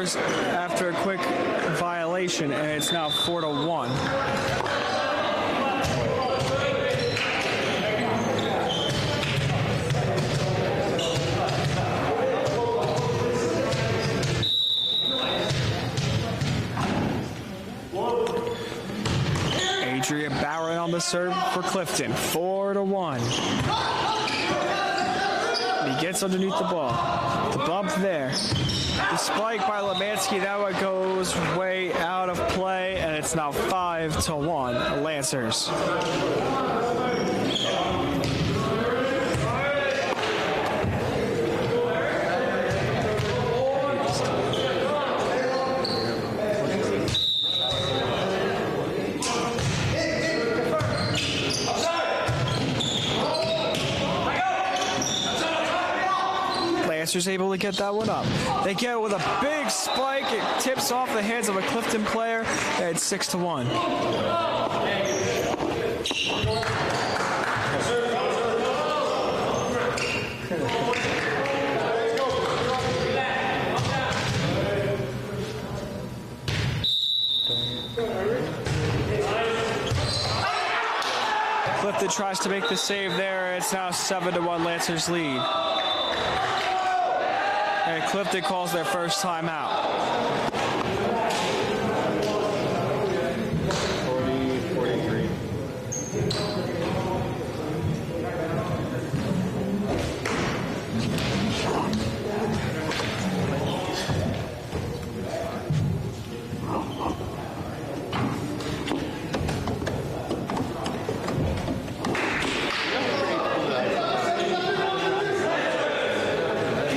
scores after a quick violation, and it's now 4-1. Adria Barrett on the serve for Clifton. 4-1. He gets underneath the ball. The bump there. The spike by Lemansky. That one goes way out of play, and it's now 5-1. Lancers. Lancers able to get that one up. They get it with a big spike. It tips off the hands of a Clifton player. And it's 6-1. Clifton tries to make the save there. It's now 7-1 Lancers lead. And Clifton calls their first timeout. 40-43.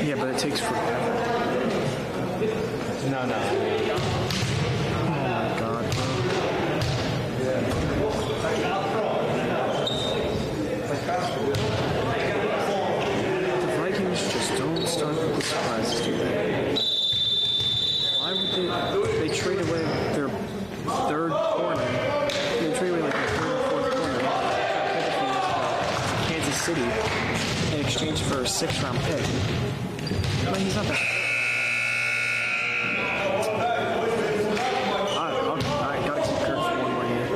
Yeah, but it takes forever. No. Oh my God. The Vikings just don't start with the surprises, do they? Why would they trade away their third corner? They trade away like their third or fourth corner to Kansas City in exchange for a 6th-round pick. But he's not that. I gotta keep Kirk for one more year.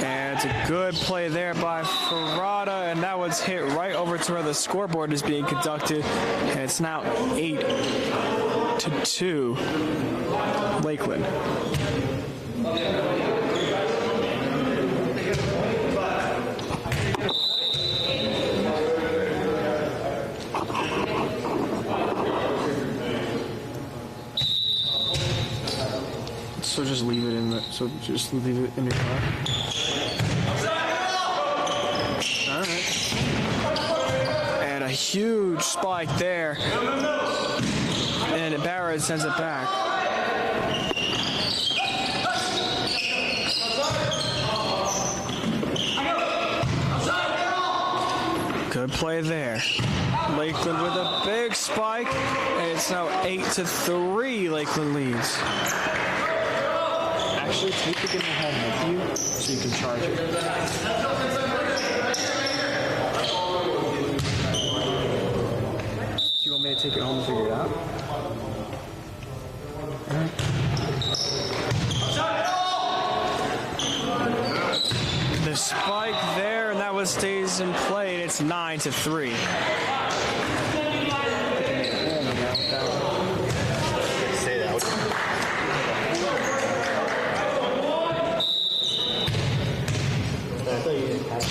And it's a good play there by Ferrata, and that one's hit right over to where the scoreboard is being conducted, and it's now 8-2 Lakeland. So just leave it in the. So just leave it in your car. All right. And a huge spike there, and Barrett sends it back. Good play there. Lakeland with a big spike, and it's now 8-3. Lakeland leads. Actually, take the game home with you so you can charge it. Do you want me to take it home and figure it out? Alright. The spike there, and that one stays in play, and it's 9-3. Say that. I thought you didn't have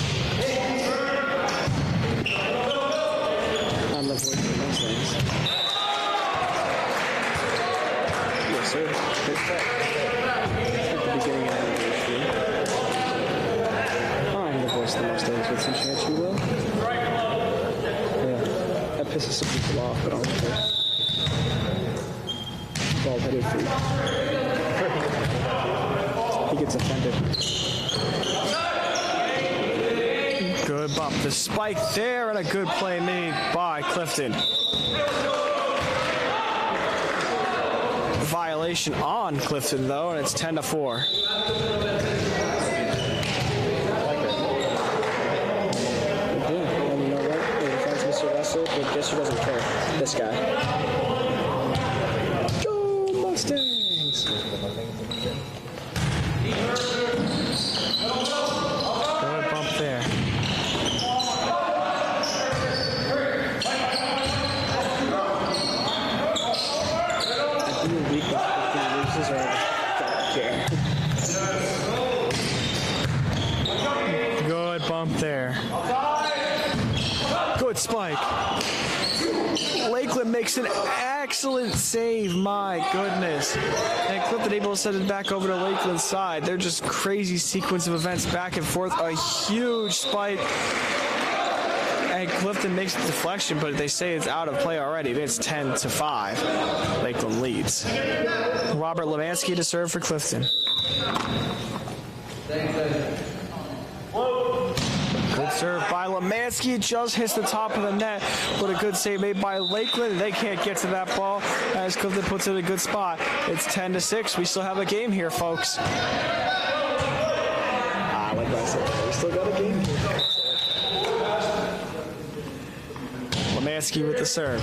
I'm the voice of those things. Yes, sir. Good bet. At the beginning of the issue. I'm the voice of the Mustangs with some chance you will. Yeah. That pisses some people off, but I don't care. Bald-headed freak. He gets offended. Good bump. The spike there, and a good play made by Clifton. Violation on Clifton, though, and it's 10-4. Good. Guess who doesn't care? This guy. Go Mustangs! Good bump there. Good bump there. Good spike. Lakeland makes an excellent save. My goodness. And Clifton able to send it back over to Lakeland's side. They're just crazy sequence of events back and forth. A huge spike. And Clifton makes the deflection, but they say it's out of play already. It's 10-5. Lakeland leads. Robert Lemansky to serve for Clifton. Good serve by Lemansky. Just hits the top of the net. But a good save made by Lakeland. They can't get to that ball as Clifton puts it in a good spot. It's 10-6. We still have a game here, folks. Like I said, we still got a game here. Lemansky with the serve.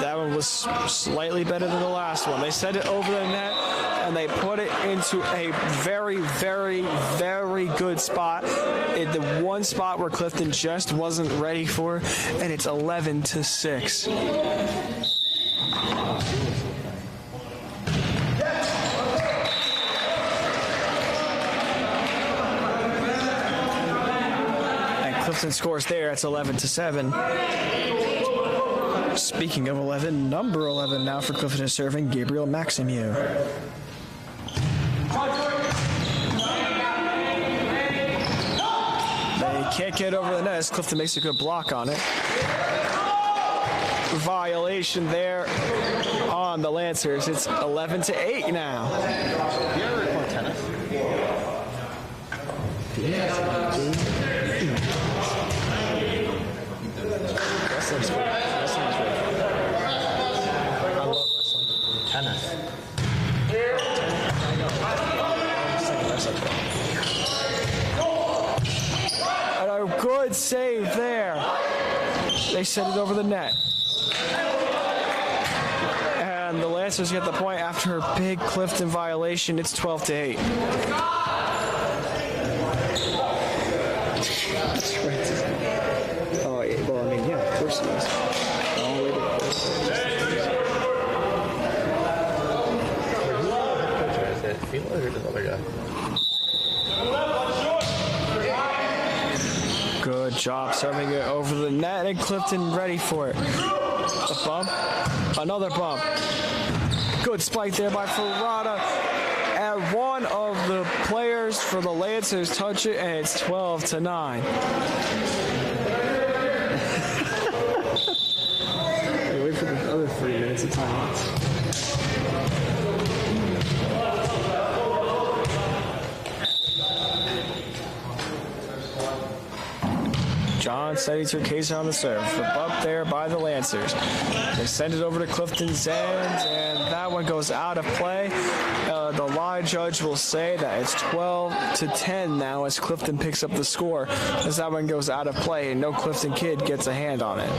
That one was slightly better than the last one. They sent it over the net, and they put it into a very, very, very good spot. The one spot where Clifton just wasn't ready for, and it's 11-6. And Clifton scores there. It's 11-7. Speaking of 11, number 11 now for Clifton is serving Gabriel Maximiu. They can't get over the net as Clifton makes a good block on it. Violation there on the Lancers. It's 11-8 now. Do you ever play tennis? Wrestling's good. Wrestling's good. I love wrestling. Tennis. And a good save there. They send it over the net. And the Lancers get the point after a big Clifton violation. It's 12-8. Oh, well, I mean, yeah, of course it is. Is it Filo or the other guy? Good job serving it over the net, and Clifton ready for it. A bump, another bump. Good spike there by Ferrata. And one of the players for the Lancers touch it, and it's 12-9. Hey, wait for the other 3 minutes of timeouts. John Seti-Turkesa on the serve. The bump there by the Lancers. They send it over to Clifton's end, and that one goes out of play. The line judge will say that it's 12-10 now as Clifton picks up the score, as that one goes out of play and no Clifton kid gets a hand on it.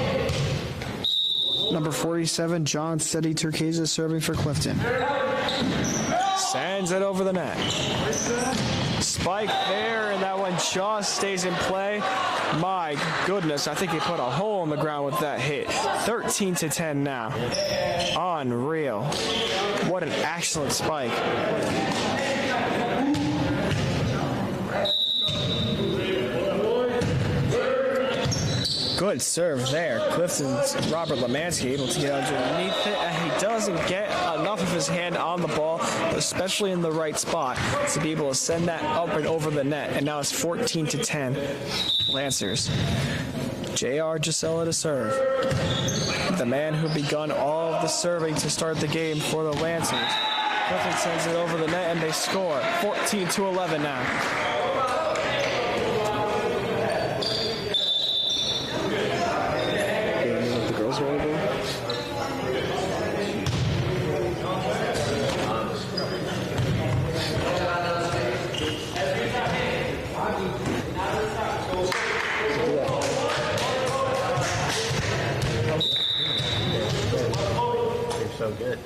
Number 47, John Seti-Turkesa serving for Clifton. Sends it over the net. Spike there, and that one just stays in play. My goodness, I think he put a hole in the ground with that hit. 13-10 now. Unreal. What an excellent spike. Good serve there. Clifton's Robert Lemansky able to get underneath it, and he doesn't get enough of his hand on the ball, especially in the right spot, to be able to send that up and over the net. And now it's 14-10. Lancers. J.R. Gisela to serve. The man who begun all of the serving to start the game for the Lancers. Clifton sends it over the net, and they score. 14-11 now. so good.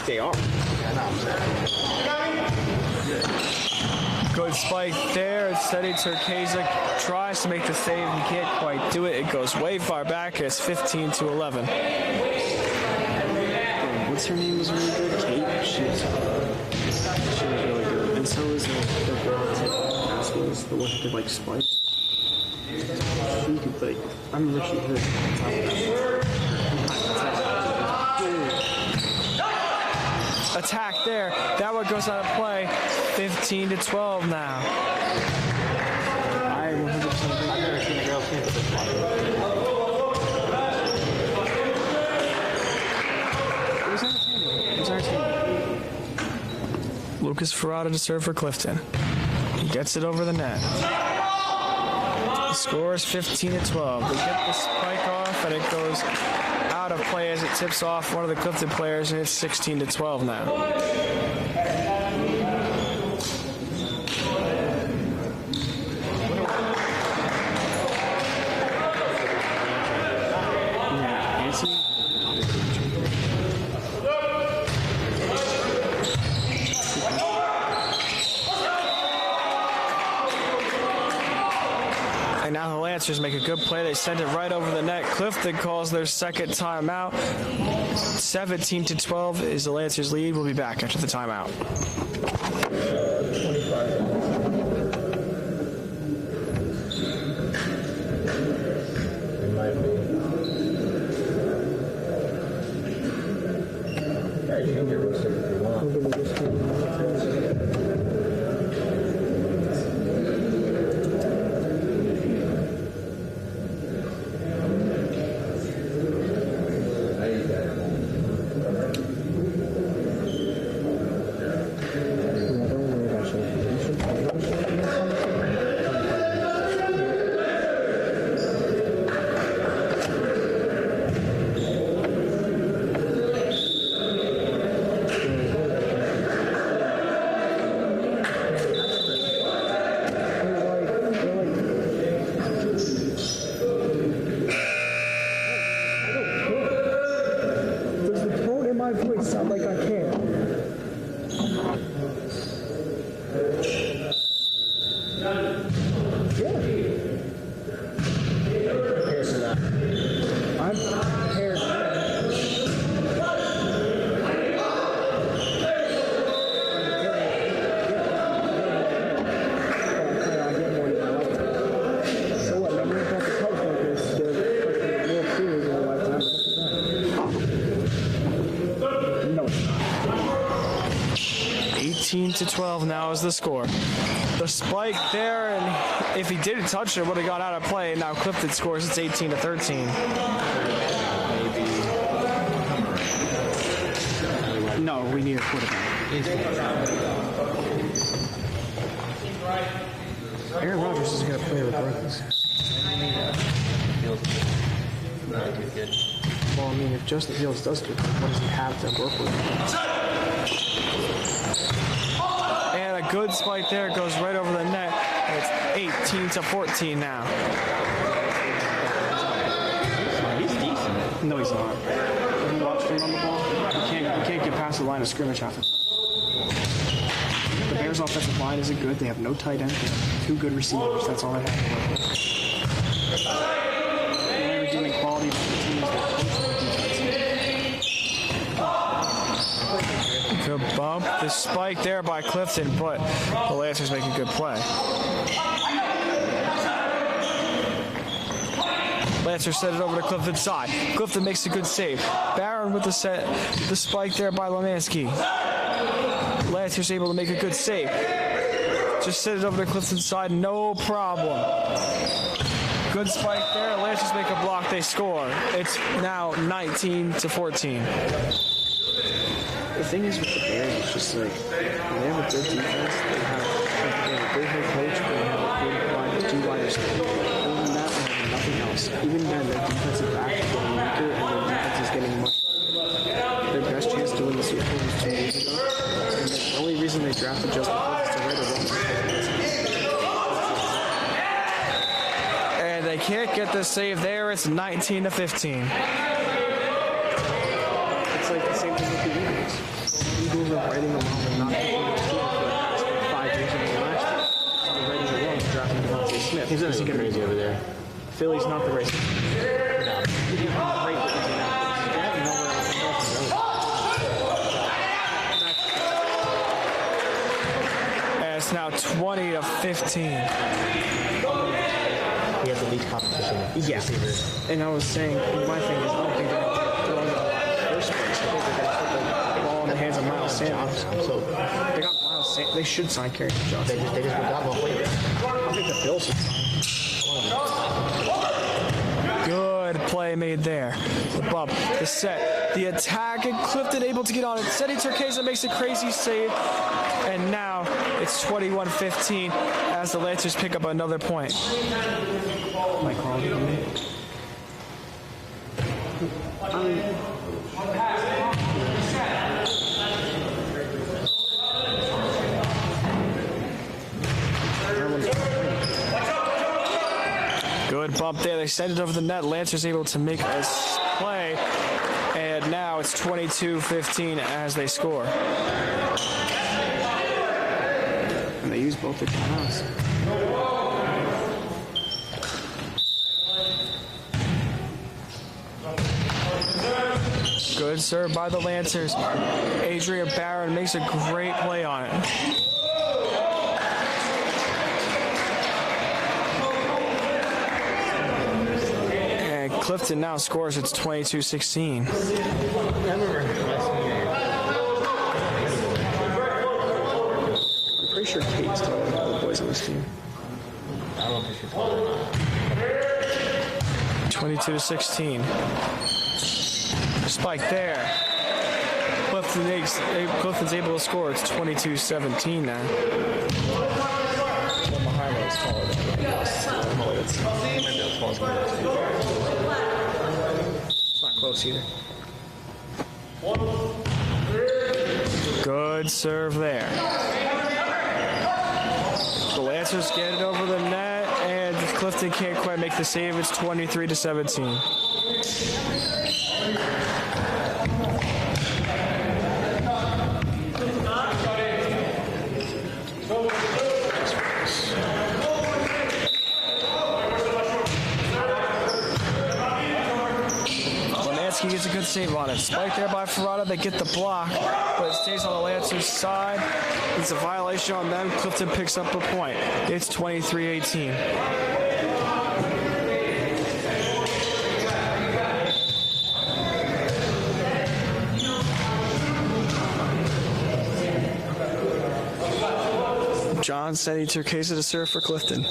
They are. Yeah, no, I'm saying. Good spike there. Steady Turkeza tries to make the save. He can't quite do it. It goes way far back. It's 15-11. What's her name was really good? Kate. She was really good. And so is the girl that's asking the one who could like spike. She could like, I remember she hit Attack there. That one goes out of play. 15-12 now. I 100% I've never seen a girl swing this much. It was entertaining. Lucas Ferrata to serve for Clifton. He gets it over the net. The score is 15-12. They get the spike off, and it goes out of play as it tips off one of the Clifton players, and it's 16-12 now. And now the Lancers make a good play. They send it right over the net. Clifton calls their second timeout. 17-12 is the Lancers' lead. We'll be back after the timeout. To 12 now is the score. The spike there, and if he didn't touch it, would have got out of play. Now Clifton scores. It's 18-13. No, we need a quarterback. Aaron Rodgers is going to play regardless. Well, I mean, if Justin Fields does good, what does he have to work with? And a good spike there, goes right over the net. And it's 18-14 now. He's decent. No, he's not. Have you watched him on the ball? You can't get past the line of scrimmage half the time. The Bears' offensive line isn't good. They have no tight end. They have two good receivers. That's all I have to work with. The only redeeming quality about the team is their coach and defense. Good bump. The spike there by Clifton, but the Lancers make a good play. Lancers set it over to Clifton's side. Clifton makes a good save. Barron with the spike there by Lemansky. Lancers able to make a good save. Just set it over to Clifton's side, no problem. Good spike there. Lancers make a block, they score. It's now 19-14. The thing is with the Bears, it's just like, when they have a good defense, they have a good head coach, they have a good two wide receivers. Other than that, they have nothing else. Even then, their defensive back is getting weaker, and their defense is getting much. Their best chance to win the Super Bowl was 2 years ago. And the only reason they drafted Justin Fields is to write a run. And they can't get the save there. It's 19-15. It's like the same thing with the Eagles. Eagles are writing them off and not picking them for the past 5 years ago last year. They're writing them wrong, drafting Devontae Smith. He's gonna go crazy over there. Philly's not the racist. And it's now 20-15. He has the least competition. Yeah. And I was saying, my thing is, I don't think they're going to throw the first place. I think they're going to put the ball in the hands of Miles Sanders. So They got Miles Sanders. They should sign Kerry Johnson. they just got one player. I think the Bills should sign. Good play made there. The bump, the set, the attack, and Clifton able to get on it. Seti Turkeza makes a crazy save, and now it's 21-15 as the Lancers pick up another point. My call. Good bump there. They send it over the net. Lancers able to make a play. And now it's 22-15 as they score. And they use both their timeouts. Good serve by the Lancers. Adrian Barron makes a great play on it. Clifton now scores. It's 22-16. I'm pretty sure Kate's taller than all the boys on this team. I don't think she's taller than that. 22-16. Spike there. Clifton's able to score. It's 22-17 now. Well, Mahimo's taller than It's not close either. Good serve there. The Lancers get it over the net, and Clifton can't quite make the save. It's 23-17. He gets a good save on it. Spike there by Ferrata. They get the block, but it stays on the Lancers' side. It's a violation on them. Clifton picks up a point. It's 23-18. John Seti Turkeza to serve for Clifton.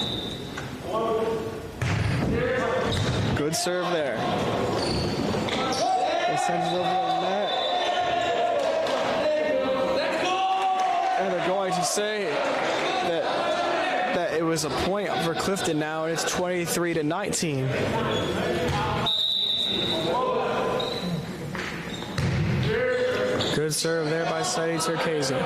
Good serve there. Sends it over the net. And they're going to say that it was a point for Clifton now, and it's 23-19. Good serve there by Seti Turkeza.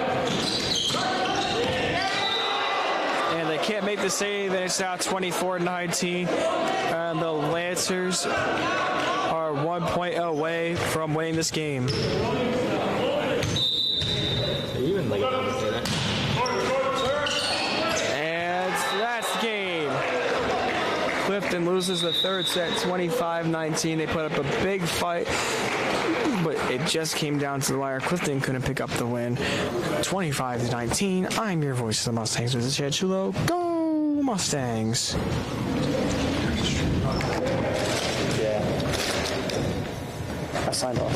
And they can't make the save, and it's now 24-19. And the Lancers are 1 point away from winning this game. And that's the game. Clifton loses the third set, 25-19. They put up a big fight, but it just came down to the wire. Clifton couldn't pick up the win. 25-19. I'm your voice of the Mustangs with the Chad Chulo. Go Mustangs! I signed off.